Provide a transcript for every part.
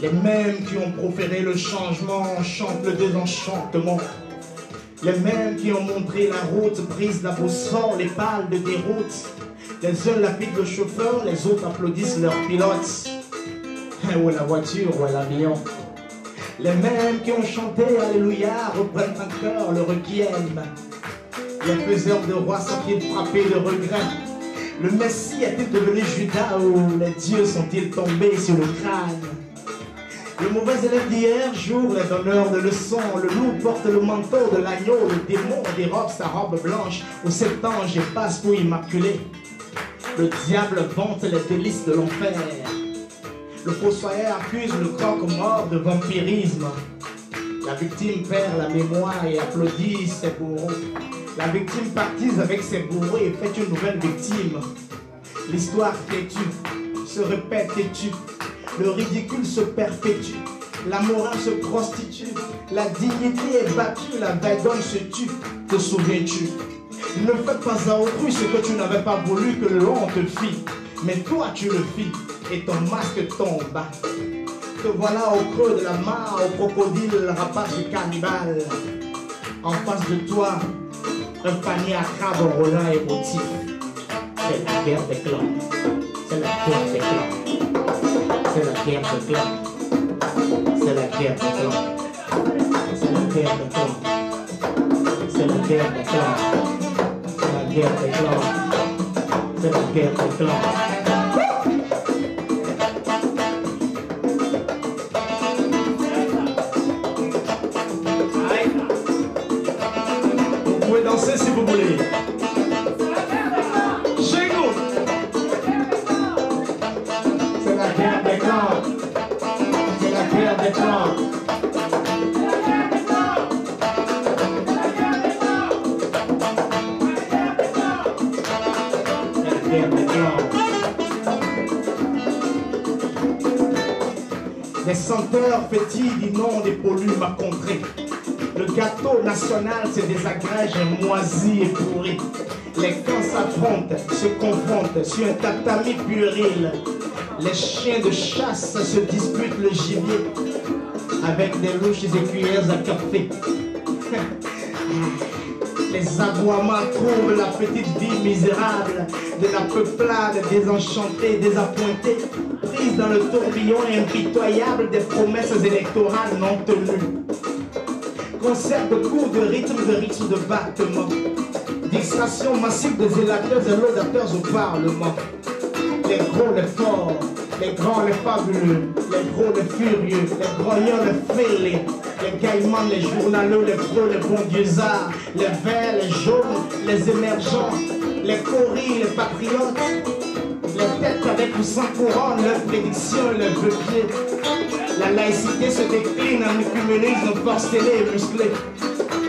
Les mêmes qui ont proféré le changement chantent le désenchantement. Les mêmes qui ont montré la route brisent la boussole, les pales de déroute. Les uns lapident le chauffeur, les autres applaudissent leur pilote. Ou la voiture, ou l'avion. Les mêmes qui ont chanté Alléluia reprennent en cœur le requiem. Les faiseurs de rois sont-ils frappés de regret? Le Messie est-il devenu Judas ou les dieux sont-ils tombés sur le crâne? Le mauvais élève d'hier joue les donneurs de leçons. Le loup porte le manteau de l'agneau. Le démon dérobe sa robe blanche où cet ange est passe pour immaculé. Le diable vante les délices de l'enfer. Le fossoyeur accuse le croque-mort de vampirisme. La victime perd la mémoire et applaudit ses bourreaux. La victime partise avec ses bourreaux et fait une nouvelle victime. L'histoire têtue se répète et tue. Le ridicule se perpétue. La morale se prostitue. La dignité est battue. La vergogne se tue. Te souviens-tu? Ne fais pas à autrui ce que tu n'avais pas voulu que l'on te fît. Mais toi tu le fis et ton masque tombe. Te voilà au creux de la mare, au crocodile, le rapace du cannibale. En face de toi, un panier à crabes roulant et motif. C'est la guerre des clans. C'est la guerre des clans. C'est la guerre des clans. C'est la guerre des clans. C'est la guerre des clans. C'est la guerre des clans. C'est la guerre des clans. C'est la guerre des clans. Vous pouvez danser si vous voulez. Chez nous. C'est la guerre des clans. C'est la guerre des clans. Les senteurs fétides inondent et polluent ma contrée. Le gâteau national se désagrège moisi et pourri. Les camps s'affrontent, se confrontent sur un tatami puéril. Les chiens de chasse se disputent le gibier avec des louches et cuillères à café. Les aboiements trouvent la petite vie misérable de la peuplade désenchantée, désappointée, prise dans le tourbillon impitoyable des promesses électorales non tenues. Concert de coups de rythme de battement, distraction massive des zélateurs et laudateurs au Parlement. Les gros, les forts, les grands, les fabuleux, les gros, les furieux, les grognons, les fêlés, les gaillements, les journaleux, les pros, les bons dieux-arts, les verts, les jaunes, les émergents, les coris, les patriotes, les têtes avec ou sans couronne, leurs prédictions, leurs vœux pieds. La laïcité se décline en œcuménisme forcené et musclé.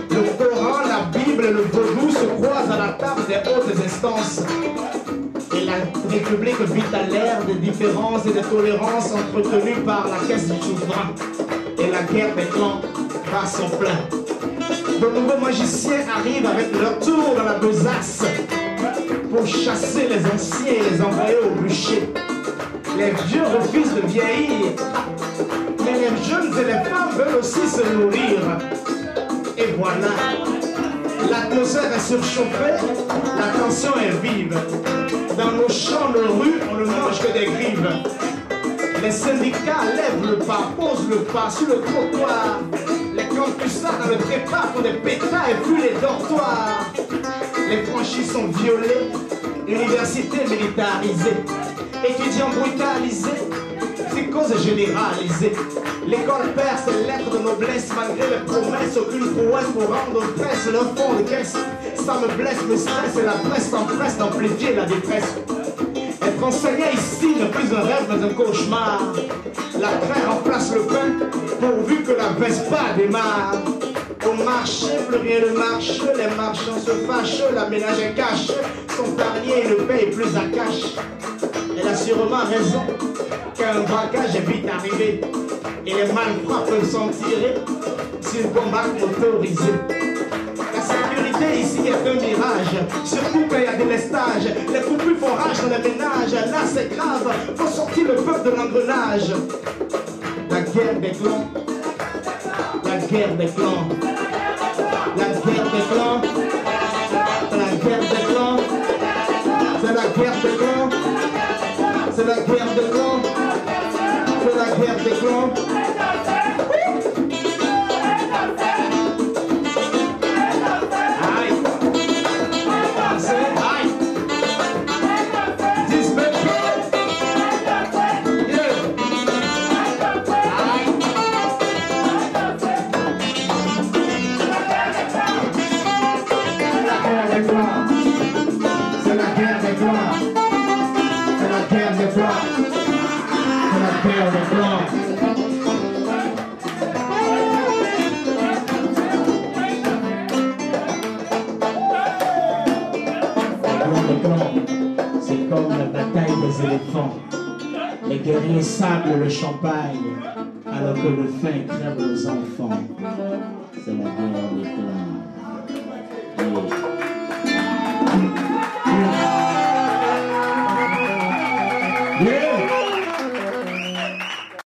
Le Coran, la Bible et le vaudou se croisent à la table des hautes instances. Et la République vit à l'ère des différences et des tolérances entretenues par la caisse du souverain. Et la guerre des clans va son plein. De nouveaux magiciens arrivent avec leur tour dans la besace pour chasser les anciens et les envoyer au bûcher. Les vieux refusent de vieillir, mais les jeunes et les femmes veulent aussi se nourrir. Et voilà, l'atmosphère est surchauffée, la tension est vive. Dans nos champs de rue, on ne mange que des grives. Les syndicats lèvent le pas, posent le pas sur le trottoir. Les campusards dans le trépas font des pétards et fuient les dortoirs. Les franchises sont violées, universités militarisées, étudiants brutalisés, psychose généralisée. L'école perd ses lettres de noblesse malgré les promesses, aucune prouesse pour rendre aux presses leur fond de caisse. Ça me blesse, me stresse et la presse s'empresse d'amplifier la détresse. Être enseignant ici n'est plus un rêve mais un cauchemar. La craie remplace le pain pourvu que la Vespa démarre. Au marché, plus rien ne marche, les marchands se fâchent, la ménage est cache, son panier ne paye plus à cash. Elle a sûrement raison qu'un braquage est vite arrivé et les malfrats peuvent s'en tirer sur une combat motorisée. La sécurité ici est un mirage, surtout quand il y a des lestages. Les coupures font rage dans les ménages, là c'est grave, faut sortir le peuple de l'engrenage. La guerre des clans. La guerre des clans. La guerre des clans. La guerre des clans. C'est la guerre des clans. C'est la guerre des clans. C'est la guerre des clans. C'est la guerre des clans. C'est la guerre des clans. C'est la guerre des clans. C'est comme la bataille des éléphants. Les guerriers sablent le champagne alors que le faim crève nos enfants. C'est la guerre des clans.